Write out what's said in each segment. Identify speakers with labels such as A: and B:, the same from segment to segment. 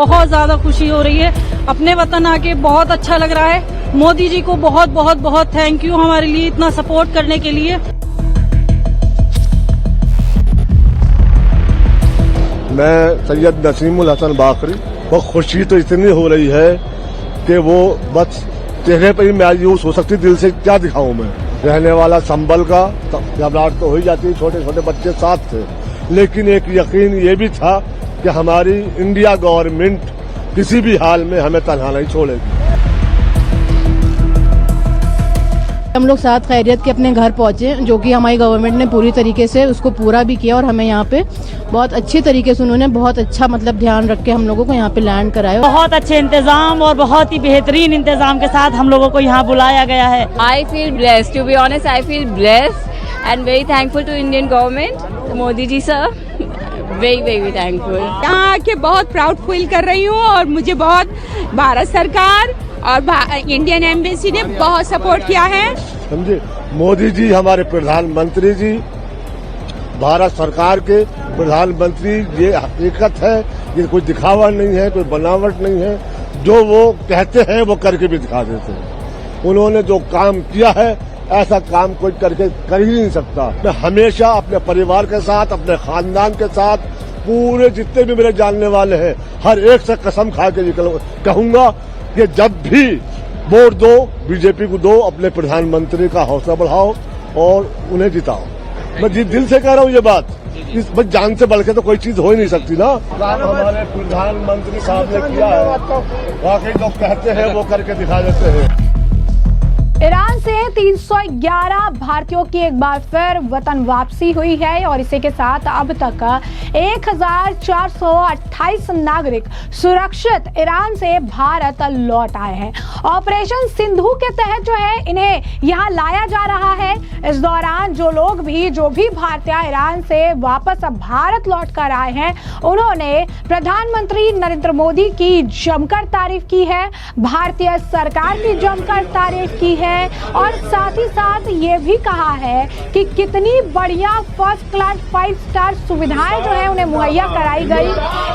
A: बहुत ज्यादा खुशी हो रही है। अपने वतन आके बहुत अच्छा लग रहा है। मोदी जी को बहुत बहुत बहुत थैंक यू हमारे लिए इतना सपोर्ट करने के लिए।
B: मैं सैयद नसीमुल हसन बाकरी। वो खुशी तो इतनी हो रही है कि वो बस चेहरे पर ही मायूस हो सकती, दिल से क्या दिखाऊं मैं। रहने वाला संबल का घबराहट तो हो ही जाती, छोटे छोटे बच्चे साथ थे, लेकिन एक यकीन ये भी था कि हमारी इंडिया गवर्नमेंट किसी भी हाल में हमें तन्हा नहीं छोड़ेगी।
C: हम लोग साथ खैरियत के अपने घर पहुंचे, जो कि हमारी गवर्नमेंट ने पूरी तरीके से उसको पूरा भी किया और हमें यहाँ पे बहुत अच्छी तरीके से उन्होंने बहुत अच्छा ध्यान रख के हम लोगों को यहाँ पे लैंड कराया।
A: बहुत अच्छे इंतजाम और बहुत ही बेहतरीन इंतजाम के साथ हम लोगों को यहाँ बुलाया गया है।
D: I feel blessed, to be honest, I feel blessed and very thankful to Indian government, Modi ji sir, very thankful।
E: यहाँ आके बहुत प्राउड फील कर रही हूँ और मुझे बहुत भारत सरकार और इंडियन एम्बेसी ने बहुत सपोर्ट किया है।
B: समझे, मोदी जी हमारे प्रधानमंत्री जी, भारत सरकार के प्रधानमंत्री, ये हकीकत है, ये कोई दिखावा नहीं है, कोई बनावट नहीं है। जो वो कहते हैं वो करके भी दिखा देते हैं। उन्होंने जो काम किया है ऐसा काम कोई करके कर ही नहीं सकता। मैं हमेशा अपने परिवार के साथ, अपने खानदान के साथ, पूरे जितने भी मेरे जानने वाले हैं, हर एक से कसम खा के कहूंगा कि जब भी वोट दो, बीजेपी को दो, अपने प्रधानमंत्री का हौसला बढ़ाओ और उन्हें जिताओ। मैं दिल से कह रहा हूँ ये बात। इस बस जान से बढ़ के तो कोई चीज हो ही नहीं सकती ना। हमारे प्रधानमंत्री साहब ने किया है, वाकई लोग कहते हैं वो करके दिखा देते हैं।
F: ईरान से 311 भारतीयों की एक बार फिर वतन वापसी हुई है और इसी के साथ अब तक 1428 नागरिक सुरक्षित ईरान से भारत लौट आए हैं। ऑपरेशन सिंधु के तहत जो है इन्हें यहाँ लाया जा रहा है। इस दौरान जो भी भारतीय ईरान से वापस भारत लौट कर आए हैं, उन्होंने प्रधानमंत्री नरेंद्र मोदी की जमकर तारीफ की है, भारतीय सरकार की जमकर तारीफ की है और साथ ही साथ ये भी कहा है कि कितनी बढ़िया फर्स्ट क्लास 5 स्टार सुविधाएं जो है उन्हें मुहैया कराई गई।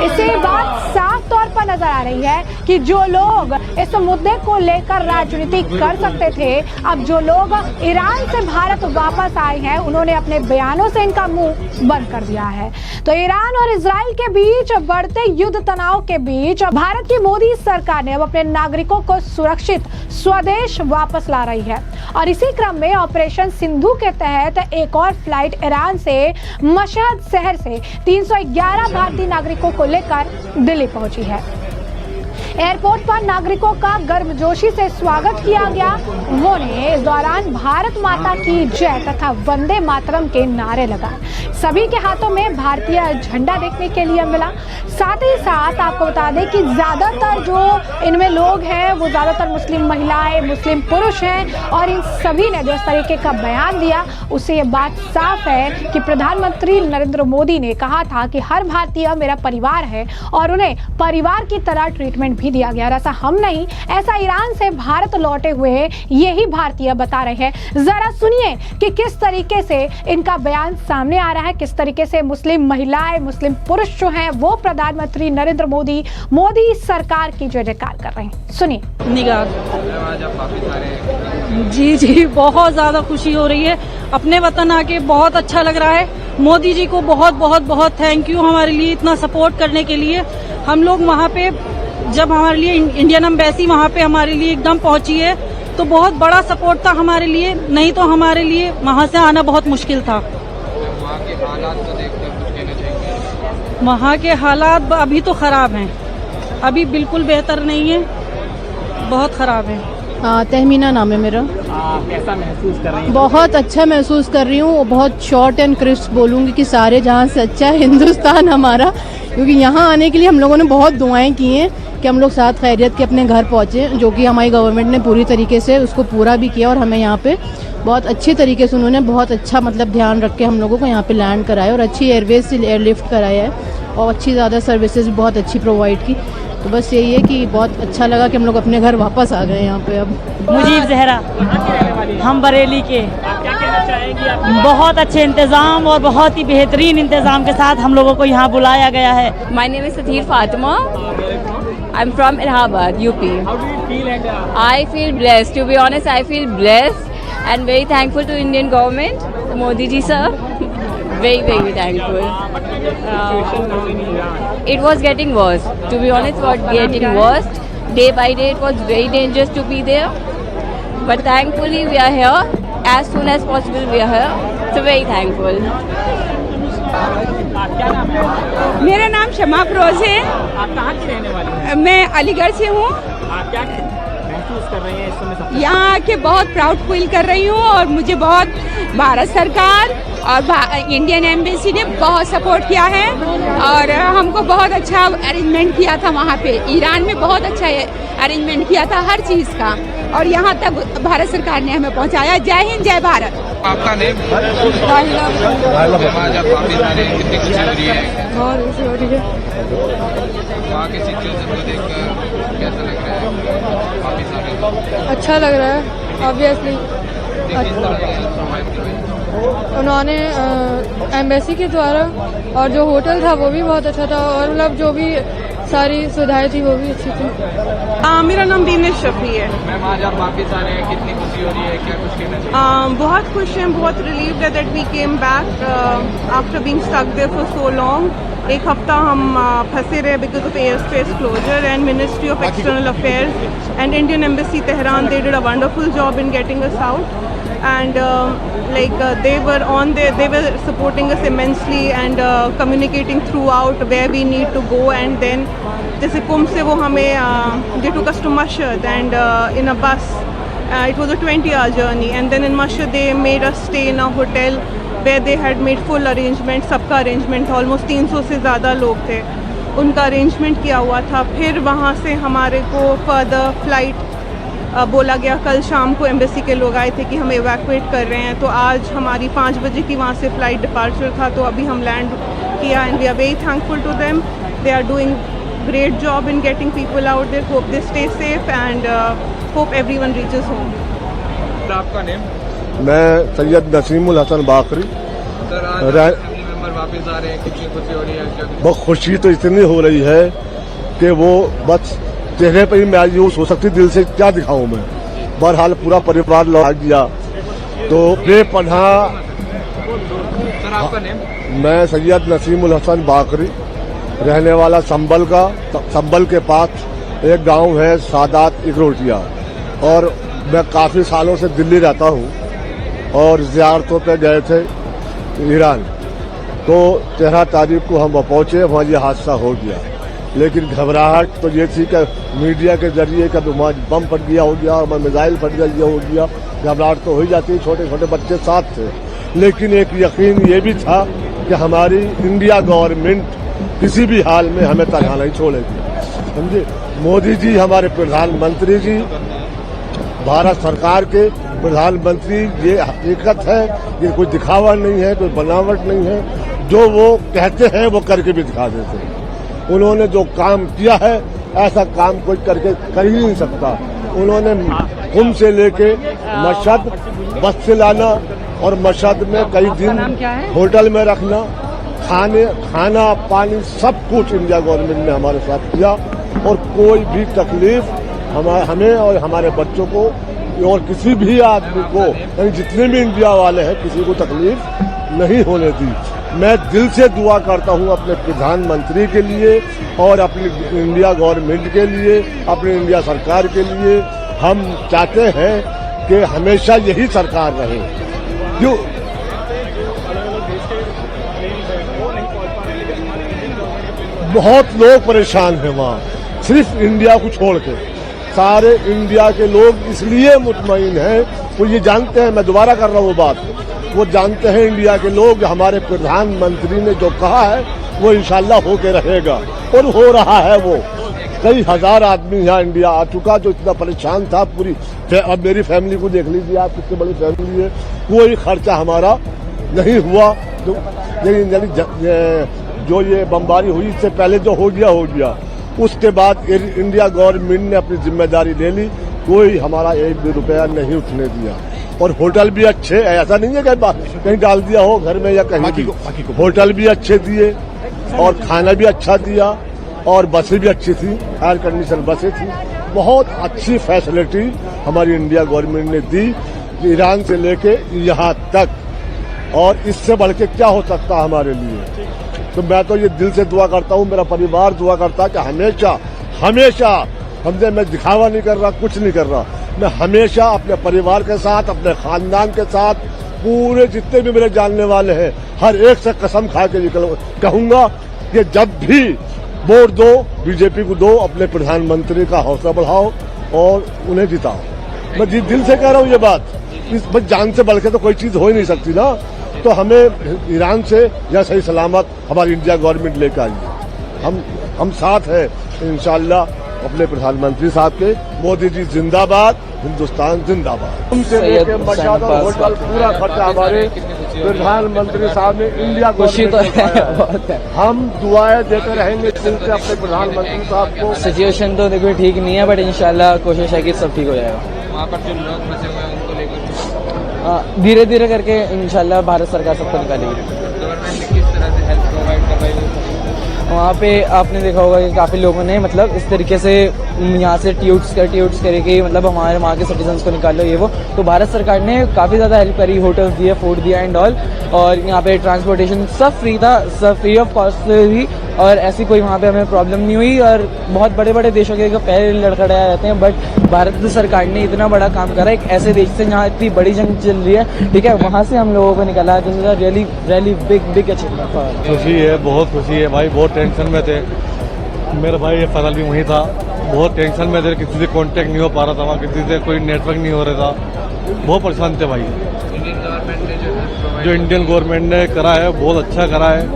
F: इससे बात साफ तौर पर नजर आ रही है कि जो लोग इस मुद्दे को लेकर राजनीति कर सकते थे, अब जो लोग ईरान से भारत वापस आए हैं, उन्होंने अपने बयानों से इनका मुंह बंद कर दिया है। तो ईरान और इजराइल के बीच बढ़ते युद्ध तनाव के बीच भारत की मोदी सरकार ने अब अपने नागरिकों को सुरक्षित स्वदेश वापस ला रही है और इसी क्रम में ऑपरेशन सिंधु के तहत एक और फ्लाइट ईरान से मशहद शहर से 311 भारतीय नागरिकों को लेकर दिल्ली पहुंची है। एयरपोर्ट पर नागरिकों का गर्मजोशी से स्वागत किया गया। उन्होंने इस दौरान भारत माता की जय तथा वंदे मातरम के नारे लगाए। सभी के हाथों में भारतीय झंडा देखने के लिए मिला। साथ ही साथ आपको बता दें कि ज्यादातर जो इनमें लोग हैं वो ज्यादातर मुस्लिम महिलाएं, मुस्लिम पुरुष हैं और इन सभी ने जिस तरीके का बयान दिया उससे ये बात साफ है कि प्रधानमंत्री नरेंद्र मोदी ने कहा था कि हर भारतीय मेरा परिवार है और उन्हें परिवार की तरह ट्रीटमेंट भी दिया गया। ऐसा हम नहीं, ऐसा ईरान से भारत लौटे हुए यही भारतीय बता रहे हैं। जरा सुनिए कि किस तरीके से इनका बयान सामने आ रहा है, किस तरीके से मुस्लिम महिलाएं, मुस्लिम पुरुष जो हैं वो प्रधानमंत्री नरेंद्र मोदी सरकार की जय जयकार कर रहे हैं। सुनिए।
A: निगाह जी बहुत ज्यादा खुशी हो रही है। अपने वतन आके बहुत अच्छा लग रहा है। मोदी जी को बहुत बहुत बहुत थैंक यू हमारे लिए इतना सपोर्ट करने के लिए। हम लोग वहाँ पे जब हमारे लिए इंडियन एम्बेसी वहाँ पे हमारे लिए एकदम पहुंची है तो बहुत बड़ा सपोर्ट था हमारे लिए, नहीं तो हमारे लिए वहाँ से आना बहुत मुश्किल था।
G: वहाँ के हालात को देखकर कुछ कहना चाहेंगे?
A: वहाँ के हालात अभी तो खराब हैं, अभी बिल्कुल बेहतर नहीं है, बहुत खराब है।
C: तहमीना नाम है मेरा।
G: कैसा महसूस कर रही हैं?
C: बहुत अच्छा महसूस कर रही हूँ। बहुत शॉर्ट एंड क्रिस्प बोलूँगी कि सारे जहाँ से अच्छा है हिंदुस्तान हमारा, क्योंकि यहाँ आने के लिए हम लोगों ने बहुत दुआएं की हैं कि हम लोग साथ खैरियत के अपने घर पहुँचे, जो कि हमारी गवर्नमेंट ने पूरी तरीके से उसको पूरा भी किया और हमें यहाँ पे बहुत अच्छी तरीके से उन्होंने बहुत अच्छा ध्यान रख के हम लोगों को यहाँ पे लैंड कराया और अच्छी एयरवेज से एयरलिफ्ट कराया है और अच्छी ज़्यादा सर्विसेज बहुत अच्छी प्रोवाइड की। तो बस यही है कि बहुत अच्छा लगा कि हम लोग अपने घर वापस आ गए यहाँ पे। अब
A: मुजीब जहरा, हम बरेली के।
G: आप क्या कहना चाहेंगी?
A: बहुत अच्छे इंतजाम और बहुत ही बेहतरीन इंतजाम के साथ हम लोगों को यहाँ बुलाया गया है।
D: My name is Sathir Fatima। I'm from Allahabad, UP.
H: How do you feel and
D: I feel blessed. To be honest, I feel blessed and very thankful to Indian government, Modi ji sir. Very, very thankful.
H: situation now in Iran?
D: It was getting worse. To be honest, it was getting worse. Day by day, it was very dangerous to be there. But thankfully, we are here. As soon as possible, we are here. So very thankful.
H: क्या नाम है?
E: मेरा नाम शमा furrows है।
H: आप कहाँ की रहने वाली हैं?
E: मैं अलीगढ़ से हूँ।
H: आप क्या महसूस कर रही हैं इस समय सब?
E: यहाँ आके बहुत प्राउड फील कर रही हूँ और मुझे बहुत भारत सरकार और इंडियन एम्बेसी ने बहुत सपोर्ट किया है और हमको बहुत अच्छा अरेंजमेंट किया था वहाँ पे। ईरान में बहुत अच्छा अरेंजमेंट किया था हर चीज़ का और यहाँ तक भारत सरकार ने हमें पहुँचाया। जय हिंद, जय भारत।
G: आपका नेम? आज आप वापिस आ रहे हैं, कितनी खुशी हो रही है?
A: बहुत खुशी हो रही है।
G: वहाँ की सिचुएशन को देखकर कैसा लग रहा है? वापिस आ रहे हैं,
A: अच्छा लग रहा है ऑब्वियसली।
G: किस तरह से सर्वाइव किया?
A: उन्होंने एम्बेसी के द्वारा और जो होटल था वो भी बहुत अच्छा था और मतलब जो भी सारी सुविधाएं थी वो भी अच्छी थी।
I: मेरा नाम दीनेश शफी है।
G: मैम आज आप वापिस आ रहे हैं, कितनी खुशी हो रही है, क्या कुछ कहना चाहिए?
I: बहुत खुश हैं, बहुत रिलीव्ड है that we came back after being stuck there for so long. एक हफ्ता हम फंसे रहे because of air space closure and ministry of external affairs and Indian embassy Tehran they did a wonderful job in getting us out and they were supporting us immensely and communicating throughout where we need to go, and then जैसे कुंभ से वो हमें they took us to Mashhad and in a bus it was a 20-hour journey, and then in Mashhad they made us stay in a hotel where they had made full arrangement, सबका arrangement था, almost 300 से ज़्यादा लोग थे, उनका arrangement किया हुआ था। फिर वहाँ से हमारे को फर्दर फ्लाइट बोला गया, कल शाम को एम्बेसी के लोग आए थे कि हम एवैक्यूएट कर रहे हैं, तो आज हमारी 5 बजे की वहाँ से फ़्लाइट डिपार्चर था, तो अभी हम लैंड किया and we are very thankful to them. They are doing great job in getting people out there. Hope they stay safe and hope everyone reaches home.
G: आपका नेम?
B: मैं सैयद नसीमुल हसन बाकरी।
G: सर आज family member वापस आ रहे हैं, कितनी खुशी हो रही है? क्या कुछ?
B: बहुत खुशी तो इतनी हो रही है कि वो बस चेहरे पर ही मायूस हो सकती, दिल से क्या दिखाऊं मैं। बहरहाल पूरा परिवार लौट गया तो बेपनाह।
G: सर आपका नेम?
B: मैं सैयद नसीमुल हसन बाकरी, रहने वाला संबल के पास एक गांव है सादात इकरोटिया, और मैं काफ़ी सालों से दिल्ली रहता हूं और ज़ियारतों पे गए थे ईरान, तो 13 तारीख को हम पहुंचे, वहाँ ये हादसा हो गया। लेकिन घबराहट तो ये थी कि मीडिया के जरिए कभी बम फट गया हो गया और मिसाइल फट गया, ये हो गया, घबराहट तो हो ही जाती है, छोटे छोटे बच्चे साथ थे। लेकिन एक यकीन ये भी था कि हमारी इंडिया गवर्नमेंट किसी भी हाल में हमें तनहा नहीं छोड़ेगी, समझे। मोदी जी हमारे प्रधानमंत्री जी, भारत सरकार के प्रधानमंत्री, ये हकीकत है, ये कोई दिखावा नहीं है, कोई बनावट नहीं है। जो वो कहते हैं वो करके भी दिखा देते हैं। उन्होंने जो काम किया है ऐसा काम कोई करके कर ही नहीं सकता। उन्होंने कुंभ से लेके मशहद बस से लाना और मशहद में कई दिन होटल में रखना, खाना पानी सब कुछ इंडिया गवर्नमेंट ने हमारे साथ किया, और कोई भी तकलीफ हमें और हमारे बच्चों को और किसी भी आदमी को, यानी जितने भी इंडिया वाले हैं, किसी को तकलीफ नहीं होने दी। मैं दिल से दुआ करता हूं अपने प्रधानमंत्री के लिए और अपनी इंडिया गवर्नमेंट के लिए, अपनी इंडिया सरकार के लिए। हम चाहते हैं कि हमेशा यही सरकार रहे। क्यों बहुत लोग परेशान हैं वहाँ, सिर्फ इंडिया को छोड़ के सारे इंडिया के लोग इसलिए मुतमईन हैं, वो ये जानते हैं, मैं दोबारा कर रहा हूँ वो बात, वो जानते हैं इंडिया के लोग हमारे प्रधानमंत्री ने जो कहा है वो इंशाल्लाह होके रहेगा, और हो रहा है। वो कई हजार आदमी यहाँ इंडिया आ चुका जो इतना परेशान था। पूरी अब मेरी फैमिली को देख लीजिए आप, कितनी बड़ी फैमिली है, कोई खर्चा हमारा नहीं हुआ। जो ये बमबारी हुई इससे पहले जो हो गया, उसके बाद इंडिया गवर्नमेंट ने अपनी जिम्मेदारी ले ली, कोई हमारा 1 भी रुपया नहीं उठने दिया। और होटल भी अच्छे, ऐसा नहीं है कि कहीं डाल दिया हो घर में या कहीं भी, होटल भी अच्छे दिए और खाना भी अच्छा दिया, और बसें भी अच्छी थी, एयर कंडीशन बसें थी। बहुत अच्छी फैसिलिटी हमारी इंडिया गवर्नमेंट ने दी ईरान से लेके यहाँ तक, और इससे बढ़ के क्या हो सकता है हमारे लिए। तो मैं तो ये दिल से दुआ करता हूँ, मेरा परिवार दुआ करता है कि हमेशा हमेशा समझे, मैं दिखावा नहीं कर रहा, कुछ नहीं कर रहा, मैं हमेशा अपने परिवार के साथ, अपने खानदान के साथ, पूरे जितने भी मेरे जानने वाले हैं, हर एक से कसम खा के कहूंगा कि जब भी वोट दो बीजेपी को दो, अपने प्रधानमंत्री का हौसला बढ़ाओ और उन्हें जिताओ। मैं दिल से कह रहा हूँ ये बात, इस जान से बढ़ के तो कोई चीज हो ही नहीं सकती ना। तो हमें ईरान से या सही सलामत हमारी इंडिया गवर्नमेंट लेकर आई है, हम साथ हैं इंशाल्लाह अपने प्रधानमंत्री साहब के। मोदी जी जिंदाबाद, हिंदुस्तान जिंदाबाद। हमसे लेके मशादा होटल पूरा खर्चा हमारे प्रधानमंत्री साहब ने इंडिया
J: खुशी तो है।
B: हम दुआएं देते रहेंगे दिल से अपने प्रधानमंत्री साहब को।
J: सिचुएशन तो देखो ठीक नहीं है, बट इंशाल्लाह कोशिश है कि सब ठीक हो जाएगा।
G: वहाँ पर जो लोग फंसे हुए हैं उनको लेकर
J: धीरे धीरे करके इंशाल्लाह भारत सरकार सबको निकालेगी।
G: गवर्नमेंट ने किस तरह से हेल्प प्रोवाइड कर रही है?
J: वहाँ पे आपने देखा होगा कि काफ़ी लोगों ने मतलब इस तरीके से यहाँ से ट्यूट्स करके मतलब हमारे वहाँ के सिटीजन्स को निकाल लो ये वो। तो भारत सरकार ने काफ़ी ज़्यादा हेल्प करी, होटल्स दिए, फूड दिया एंड ऑल, और यहाँ पे ट्रांसपोर्टेशन सब फ्री था, सब फ्री ऑफ कॉस्ट थी, और ऐसी कोई वहाँ पे हमें प्रॉब्लम नहीं हुई। और बहुत बड़े बड़े देशों के पैर लड़खड़ाए रहते हैं, बट भारत सरकार ने इतना बड़ा काम करा, एक ऐसे देश से जहाँ इतनी बड़ी जंग चल रही है, ठीक है, वहाँ से हम लोगों को निकाला। This is a really big achievement.
K: खुशी है, बहुत खुशी है भाई। बहुत टेंशन में थे, मेरा भाई ये फसल भी वहीं था, बहुत टेंशन में थे, किसी से कांटेक्ट नहीं हो पा रहा था, वहाँ किसी से कोई नेटवर्क नहीं हो रहा था, बहुत परेशान थे भाई।
G: इंडियन गवर्नमेंट ने
K: जो इंडियन गवर्नमेंट ने करा है बहुत अच्छा करा है,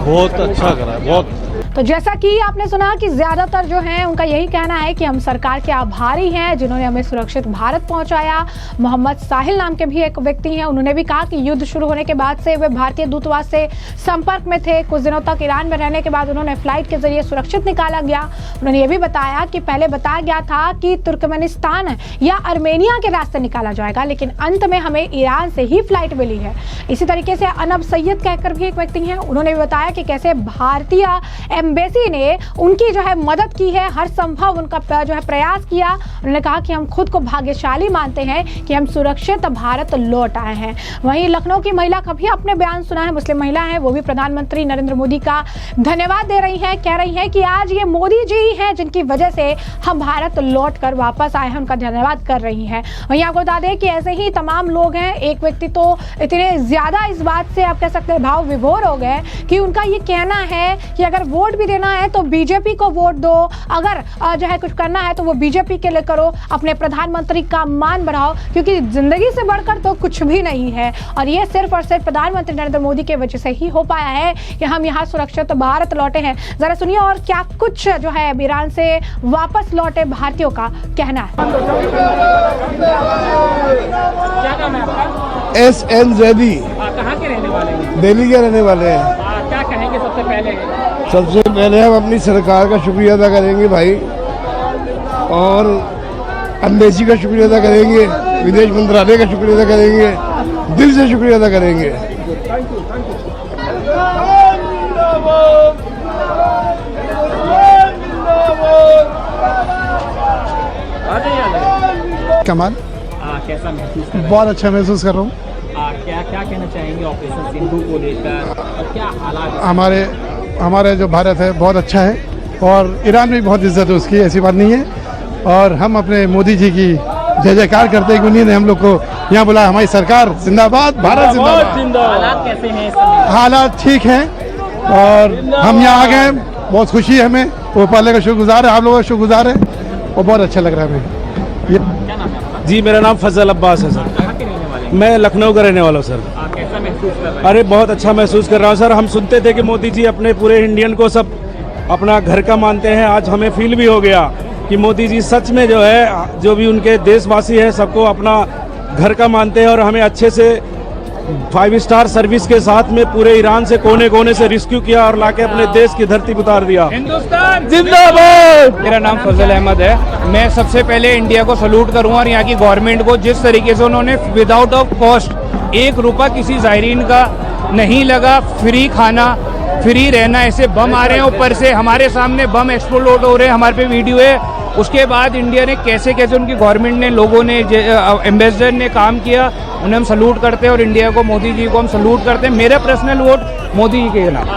K: बहुत अच्छा करा है, बहुत।
F: तो जैसा कि आपने सुना कि ज्यादातर जो हैं उनका यही कहना है कि हम सरकार के आभारी हैं जिन्होंने हमें सुरक्षित भारत पहुंचाया। मोहम्मद साहिल नाम के भी एक व्यक्ति हैं, उन्होंने भी कहा कि युद्ध शुरू होने के बाद से वे भारतीय दूतावास से संपर्क में थे। कुछ दिनों तक ईरान में रहने के बाद उन्होंने फ्लाइट के जरिए सुरक्षित निकाला गया। उन्होंने ये भी बताया कि पहले बताया गया था कि तुर्कमेनिस्तान या अर्मेनिया के रास्ते निकाला जाएगा, लेकिन अंत में हमें ईरान से ही फ्लाइट मिली है। इसी तरीके से अनब सैयद कहकर भी एक व्यक्ति हैं, उन्होंने भी बताया कि कैसे भारतीय एम्बेसी ने उनकी जो है मदद की है, हर संभव उनका जो है प्रयास किया। उन्होंने कहा कि हम खुद को भाग्यशाली मानते हैं कि हम सुरक्षित भारत लौट आए हैं। वहीं लखनऊ की महिला का भी अपने बयान सुना है, मुस्लिम महिला है, वो भी प्रधानमंत्री नरेंद्र मोदी का धन्यवाद दे रही हैं, कह रही हैं कि आज ये मोदी जी हैं जिनकी वजह से हम भारत लौट कर वापस आए हैं, उनका धन्यवाद कर रही हैं। वहीं आपको बता दें कि ऐसे ही तमाम लोग हैं। एक व्यक्ति तो इतने ज्यादा इस बात से आप कह सकते हैं भाव विभोर हो गए कि उनका ये कहना है कि अगर वोट भी देना है तो बीजेपी को वोट दो, अगर जो है कुछ करना है तो वो बीजेपी के लिए करो, अपने प्रधानमंत्री का मान बढ़ाओ, क्योंकि जिंदगी से बढ़कर तो कुछ भी नहीं है। और ये सिर्फ और सिर्फ प्रधानमंत्री नरेंद्र मोदी की वजह से ही हो पाया है कि हम यहाँ सुरक्षित भारत लौटे हैं। जरा सुनिए और क्या कुछ जो है ईरान से वापस लौटे भारतीयों का कहना है।
H: क्या नाम है आपका?
L: SN जैदी।
H: कहाँ के रहने वाले हैं?
L: दिल्ली के रहने वाले हैं।
H: क्या कहेंगे सबसे पहले?
L: सबसे पहले हम अपनी सरकार का शुक्रिया अदा करेंगे भाई, और एम्बेसी का शुक्रिया अदा करेंगे, विदेश मंत्रालय का शुक्रिया अदा करेंगे, दिल से शुक्रिया अदा करेंगे।
M: कमाल
H: कैसा महसूस कर रहे हैं?
M: बहुत अच्छा महसूस कर रहा हूँ।
H: क्या क्या कहना चाहेंगे ऑपरेशन सिंधु को लेकर, और क्या हालात?
M: हमारे जो भारत है बहुत अच्छा है, और ईरान में भी बहुत इज्जत है उसकी, ऐसी बात नहीं है। और हम अपने मोदी जी की जय जयकार करते हैं कि उन्हीं ने हम लोग को यहाँ बुलाया। हमारी सरकार जिंदाबाद, भारत जिंदाबाद।
H: हालात कैसे हैं इस समय?
M: हालात ठीक हैं और हम यहाँ आ गए, बहुत खुशी है हमें। वो पहले का शुक्रगुजार है, आप लोगों का शुक्रगुजार है, और बहुत अच्छा लग रहा है हमें।
H: क्या नाम है आपका?
L: जी मेरा नाम फजल अब्बास है सर।
H: कहाँ के रहने वाले हैं?
L: मैं लखनऊ का रहने वाला हूँ सर।
H: कैसा महसूस कर रहे हैं?
L: अरे बहुत अच्छा महसूस कर रहा हूँ सर। हम सुनते थे कि मोदी जी अपने पूरे इंडियन को सब अपना घर का मानते हैं, आज हमें फील भी हो गया कि मोदी जी सच में जो है, जो भी उनके देशवासी हैं सबको अपना घर का मानते हैं, और हमें अच्छे से 5 स्टार सर्विस के साथ में पूरे ईरान से कोने कोने से रेस्क्यू किया और लाके अपने देश की धरती पर उतार दिया।
H: हिंदुस्तान
L: जिंदाबाद।
N: मेरा नाम फजल अहमद है। मैं सबसे पहले इंडिया को सलूट करूंगा और यहाँ की गवर्नमेंट को, जिस तरीके से उन्होंने विदाउट ऑफ कॉस्ट 1 रुपया किसी ज़ायरीन का नहीं लगा, फ्री खाना फ्री रहना। ऐसे बम आ रहे हैं ऊपर से, हमारे सामने बम एक्सप्लोड हो रहे हैं, हमारे पे वीडियो है। उसके बाद इंडिया ने कैसे कैसे उनकी गवर्नमेंट ने, लोगों ने, एम्बेसडर ने काम किया, उन्हें हम सलूट करते हैं और इंडिया को, मोदी जी को हम सलूट करते हैं। मेरा पर्सनल वोट मोदी जी के नाम।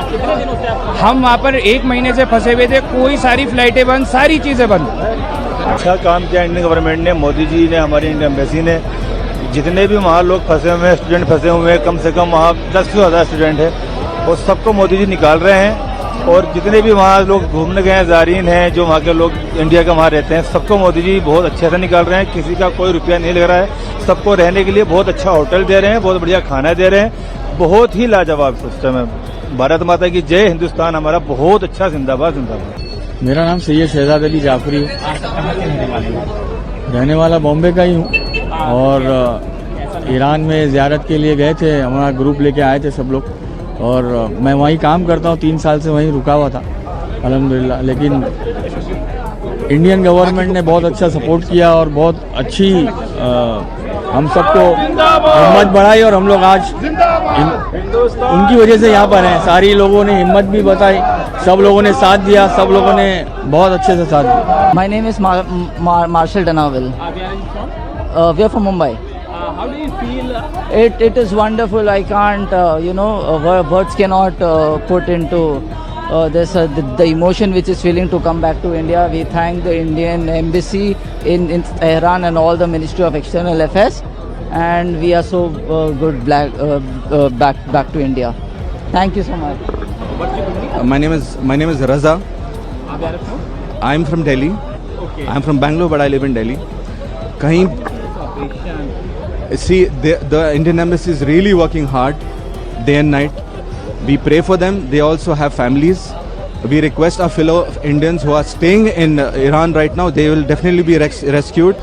N: हम वहाँ पर 1 महीने से फंसे हुए थे, कोई सारी फ्लाइटें बंद, सारी चीज़ें बंद।
O: अच्छा काम किया इंडियन गवर्नमेंट ने, मोदी जी ने, हमारी इंडियन एम्बेसी ने। जितने भी वहाँ लोग फंसे हुए हैं, स्टूडेंट फंसे हुए हैं, कम से कम वहाँ 10 से ज़्यादा स्टूडेंट है, और सबको मोदी जी निकाल रहे हैं। और जितने भी वहाँ लोग घूमने गए हैं, ज़ायरीन हैं, जो वहाँ के लोग इंडिया के वहाँ रहते हैं, सबको मोदी जी बहुत अच्छे से निकाल रहे हैं। किसी का कोई रुपया नहीं लग रहा है, सबको रहने के लिए बहुत अच्छा होटल दे रहे हैं, बहुत बढ़िया खाना दे रहे हैं। बहुत ही लाजवाब सिस्टम है। भारत माता की जय, हिंदुस्तान हमारा बहुत अच्छा, जिंदाबाद जिंदाबाद।
J: मेरा नाम सैयद शहजाद अली जाफरी है, रहने वाला बॉम्बे का ही हूँ, और ईरान में ज़ियारत के लिए गए थे, हमारा ग्रुप लेके आए थे सब लोग, और मैं वहीं काम करता हूँ, 3 साल से वहीं रुका हुआ था अल्हम्दुलिल्लाह। लेकिन इंडियन गवर्नमेंट ने बहुत अच्छा सपोर्ट किया और बहुत अच्छी हम सबको हिम्मत बढ़ाई, और हम लोग आज उनकी वजह से यहाँ पर हैं। सारी लोगों ने हिम्मत भी बताई, सब लोगों ने साथ दिया, सब लोगों ने बहुत अच्छे से साथ दिया।
P: माय नेम इज मार्शल डनाविल, we are from Mumbai.
H: How do you feel?
P: It is wonderful. I can't, words cannot put into this the emotion which is feeling to come back to India. We thank the Indian Embassy in Tehran and all the Ministry of External Affairs, and we are so good back to India. Thank you so much.
Q: My name is Raza. I am from Delhi.
H: Okay.
Q: I am from Bangalore, but I live in Delhi. कहीं See, the Indian Embassy is really working hard, day and night. We pray for them. They also have families. We request our fellow Indians who are staying in Iran right now, they will definitely be rescued.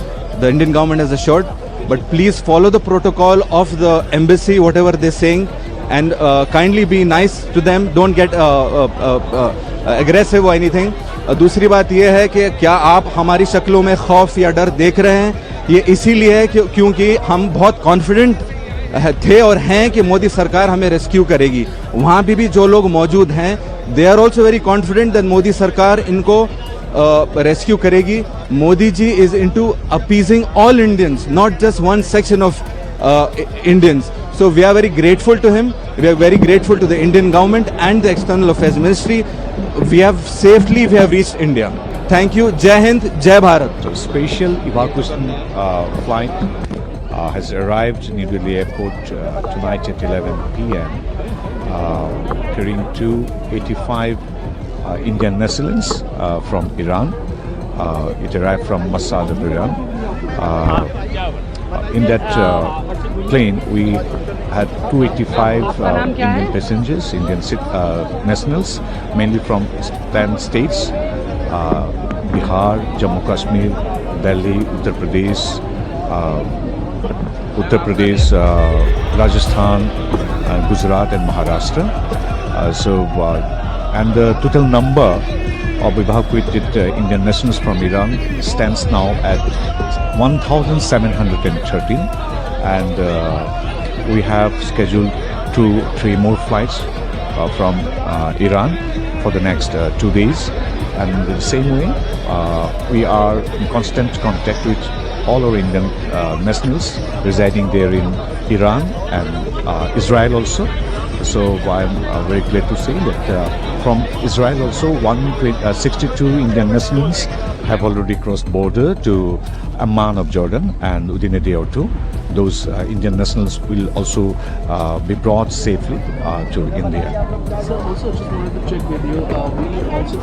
Q: The Indian government has assured. But please follow the protocol of the embassy, whatever they're saying, and kindly be nice to them. Don't get aggressive or anything. दूसरी बात यह है कि क्या आप हमारी शक्लों में खौफ या डर देख रहे हैं? ये इसीलिए है क्योंकि हम बहुत कॉन्फिडेंट थे और हैं कि मोदी सरकार हमें रेस्क्यू करेगी। वहाँ भी जो लोग मौजूद हैं, they are also very confident that Modi सरकार इनको रेस्क्यू करेगी। Modi ji is into appeasing all Indians, not just one section of Indians. So we are very grateful to him. We are very grateful to the Indian government and the External Affairs Ministry. We have reached India. Thank you. Jai Hind, Jai Bharat.
R: So special evacuation flight has arrived in New Delhi airport tonight at 11 p.m. Carrying 285 Indian nationals from Iran. It arrived from Masad of Iran. In that plane, we had 285 Indian passengers, Indian nationals, mainly from 10 states: Bihar, Jammu Kashmir, Delhi, Uttar Pradesh, Rajasthan, Gujarat, and Maharashtra. And the total number of evacuated Indian nationals from Iran stands now at 1,713, and we have scheduled 2-3 more flights from Iran for the next 2 days. And in the same way, we are in constant contact with all our Indian nationals residing there in Iran and Israel also. So I'm very glad to say that from Israel also 62 Indian nationals have already crossed border to Amman of Jordan, and within a day or two those Indian nationals will also be brought safely to India.
H: So also just wanted to check with you, we also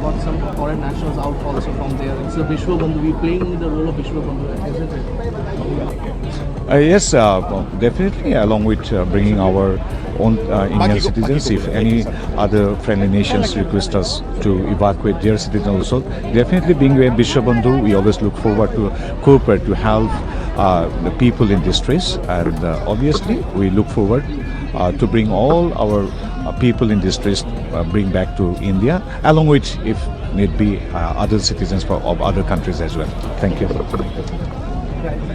H: got some foreign nationals out also from there. It's the Vishwa Bandhu, we playing the role of Vishwa Bandhu, isn't it?
R: Yes, definitely, along with bringing our own Indian citizens. If any other friendly nations request us to evacuate their citizens also, definitely being a Vishwa Bandhu, we always look forward to cooperate, to help the people in distress, and obviously we look forward to bring all our people in distress bring back to India, along with, if need be, other citizens of other countries as well. Thank you.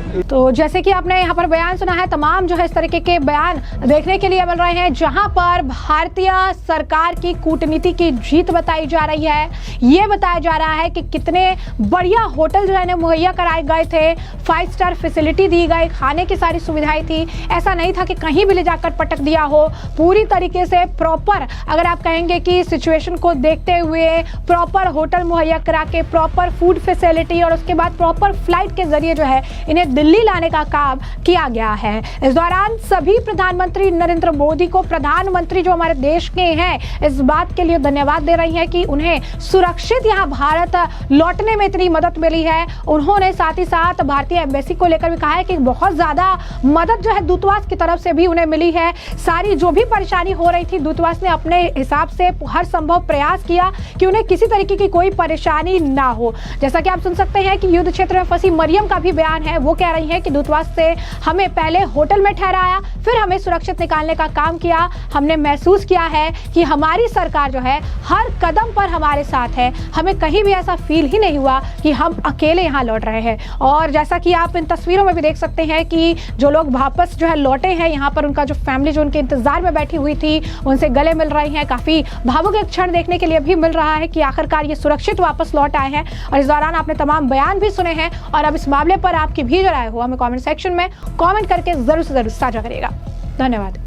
F: तो जैसे कि आपने यहाँ पर बयान सुना है, तमाम जो है इस तरीके के बयान देखने के लिए मिल रहे हैं, जहां पर भारतीय सरकार की कूटनीति की जीत बताई जा रही है। ये बताया जा रहा है कि कितने बढ़िया होटल जो है मुहैया कराए गए थे, 5 स्टार फैसिलिटी दी गई, खाने की सारी सुविधाएं थी। ऐसा नहीं था कि कहीं भी ले जाकर पटक दिया हो। पूरी तरीके से प्रॉपर, अगर आप कहेंगे कि सिचुएशन को देखते हुए प्रॉपर होटल मुहैया करा के, प्रॉपर फूड फैसिलिटी और उसके बाद प्रॉपर फ्लाइट के जरिए जो है इन्हें दिल्ली लाने का काम किया गया है। इस दौरान सभी प्रधानमंत्री नरेंद्र मोदी को, प्रधानमंत्री जो हमारे देश के हैं, इस बात के लिए धन्यवाद दे रही है कि उन्हें सुरक्षित यहाँ भारत लौटने में इतनी मदद मिली है। उन्होंने साथ ही साथ भारतीय एम्बेसी को लेकर भी कहा है कि बहुत ज्यादा मदद जो है दूतावास की तरफ से भी उन्हें मिली है। सारी जो भी परेशानी हो रही थी, दूतावास ने अपने हिसाब से हर संभव प्रयास किया कि उन्हें किसी तरीके की कोई परेशानी ना हो। जैसा कि आप सुन सकते हैं कि युद्ध क्षेत्र में फंसी मरियम का भी बयान है। वो कह रही है कि दूतावास से हमें पहले होटल में ठहराया, फिर हमें सुरक्षित निकालने का काम किया। हमने महसूस किया है कि हमारी सरकार जो है हर कदम पर हमारे साथ है। हमें कहीं भी ऐसा फील ही नहीं हुआ कि हम अकेले यहाँ लौट रहे हैं। और जैसा कि आप इन तस्वीरों में भी देख सकते हैं कि जो लोग वापस जो है लौटे हैं यहाँ पर, उनका जो फैमिली जो उनके इंतजार में बैठी हुई थी, उनसे गले मिल रही हैं। काफी भावुक एक क्षण देखने के लिए भी मिल रहा है कि आखिरकार ये सुरक्षित वापस लौट आए हैं। और इस दौरान आपने तमाम बयान भी सुने हैं। और अब इस मामले पर आपकी भी जो राय हो हमें कमेंट सेक्शन में कमेंट करके जरूर से जरूर साझा करिएगा। धन्यवाद।